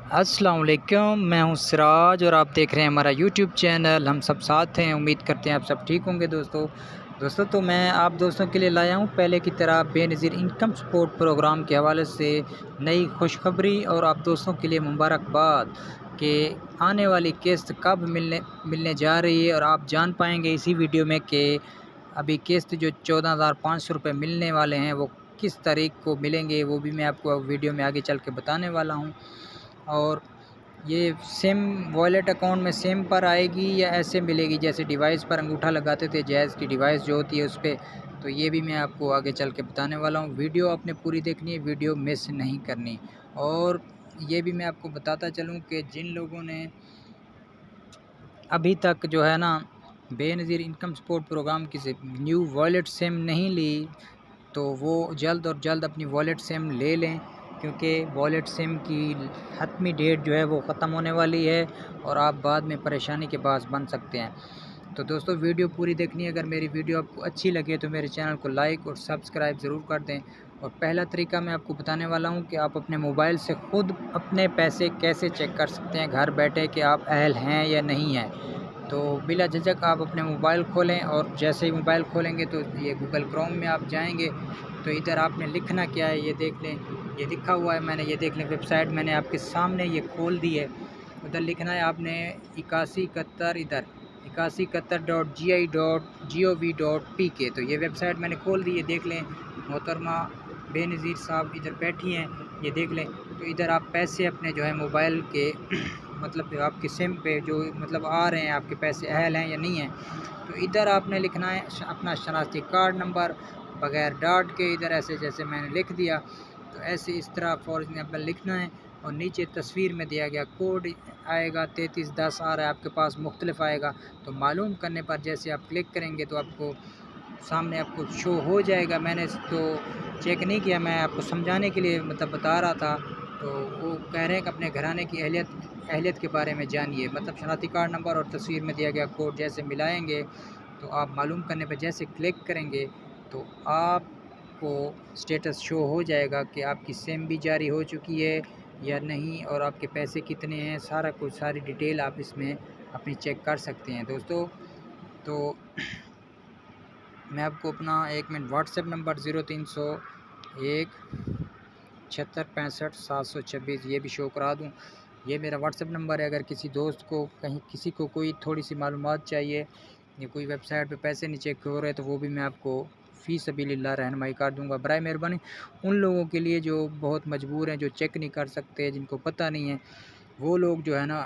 السلام علیکم، میں ہوں سراج اور آپ دیکھ رہے ہیں ہمارا یوٹیوب چینل ہم سب ساتھ ہیں۔ امید کرتے ہیں آپ سب ٹھیک ہوں گے دوستو تو میں آپ دوستوں کے لیے لایا ہوں پہلے کی طرح بے نظیر انکم سپورٹ پروگرام کے حوالے سے نئی خوشخبری اور آپ دوستوں کے لیے مبارکباد کہ آنے والی قسط کب ملنے جا رہی ہے، اور آپ جان پائیں گے اسی ویڈیو میں کہ ابھی قسط جو 14,500 روپے ملنے والے ہیں وہ کس تاریخ کو ملیں گے، وہ بھی میں آپ کو ویڈیو میں آگے چل کے بتانے والا ہوں۔ اور یہ سیم والیٹ اکاؤنٹ میں سیم پر آئے گی یا ایسے ملے گی جیسے ڈیوائس پر انگوٹھا لگاتے تھے جیز کی ڈیوائس جو ہوتی ہے اس پہ، تو یہ بھی میں آپ کو آگے چل کے بتانے والا ہوں۔ ویڈیو آپ نے پوری دیکھنی ہے، ویڈیو مس نہیں کرنی۔ اور یہ بھی میں آپ کو بتاتا چلوں کہ جن لوگوں نے ابھی تک جو ہے نا بے نظیر انکم سپورٹ پروگرام کی نیو والیٹ سیم نہیں لی، تو وہ جلد اور جلد اپنی والیٹ سیم لے لیں، کیونکہ والیٹ سیم کی حتمی ڈیٹ جو ہے وہ ختم ہونے والی ہے اور آپ بعد میں پریشانی کے باعث بن سکتے ہیں۔ تو دوستو ویڈیو پوری دیکھنی ہے۔ اگر میری ویڈیو آپ کو اچھی لگے تو میرے چینل کو لائک اور سبسکرائب ضرور کر دیں۔ اور پہلا طریقہ میں آپ کو بتانے والا ہوں کہ آپ اپنے موبائل سے خود اپنے پیسے کیسے چیک کر سکتے ہیں گھر بیٹھے کہ آپ اہل ہیں یا نہیں ہیں۔ تو بلا جھجک آپ اپنے موبائل کھولیں، اور جیسے ہی موبائل کھولیں گے تو یہ گوگل کروم میں آپ جائیں گے تو ادھر آپ نے لکھنا کیا ہے، یہ دیکھ لیں، یہ لکھا ہوا ہے میں نے، یہ دیکھ لیں ویب سائٹ میں نے آپ کے سامنے یہ کھول دی ہے۔ ادھر لکھنا ہے آپ نے 8171 ادھر 8171.gi.gov.pk، تو یہ ویب سائٹ میں نے کھول دی ہے، دیکھ لیں محترمہ بے نظیر صاحب ادھر بیٹھی ہیں، یہ دیکھ لیں۔ تو ادھر آپ پیسے اپنے جو ہے موبائل کے مطلب آپ کے سم پہ جو مطلب آ رہے ہیں، آپ کے پیسے اہل ہیں یا نہیں ہیں، تو ادھر آپ نے لکھنا ہے اپنا شناختی کارڈ نمبر بغیر ڈاٹ کے، ادھر ایسے جیسے میں نے لکھ دیا تو ایسے اس طرح فورج نے اپنا لکھنا ہے، اور نیچے تصویر میں دیا گیا کوڈ آئے گا 3310 آ رہا ہے آپ کے پاس، مختلف آئے گا، تو معلوم کرنے پر جیسے آپ کلک کریں گے تو آپ کو سامنے آپ کو شو ہو جائے گا۔ میں نے تو چیک نہیں کیا، میں آپ کو سمجھانے کے لیے مطلب بتا رہا تھا، تو وہ کہہ رہے ہیں کہ اپنے گھرانے کی اہلیت کے بارے میں جانیے، مطلب شناختی کارڈ نمبر اور تصویر میں دیا گیا کوڈ جیسے ملائیں گے تو آپ معلوم کرنے پہ جیسے کلک کریں گے تو آپ کو سٹیٹس شو ہو جائے گا کہ آپ کی سم بھی جاری ہو چکی ہے یا نہیں، اور آپ کے پیسے کتنے ہیں، سارا کچھ ساری ڈیٹیل آپ اس میں اپنی چیک کر سکتے ہیں دوستو۔ تو میں آپ کو اپنا 1 منٹ واٹس ایپ نمبر 0301 76 65 726 یہ بھی شو کرا دوں، یہ میرا واٹس ایپ نمبر ہے۔ اگر کسی دوست کو کہیں کسی کو کوئی تھوڑی سی معلومات چاہیے یا کوئی ویب سائٹ پہ پیسے نہیں چیک ہو رہے تو وہ بھی میں آپ کو فی سبیل اللہ رہنمائی کر دوں گا۔ برائے مہربانی ان لوگوں کے لیے جو بہت مجبور ہیں، جو چیک نہیں کر سکتے، جن کو پتہ نہیں ہے، وہ لوگ جو ہے نا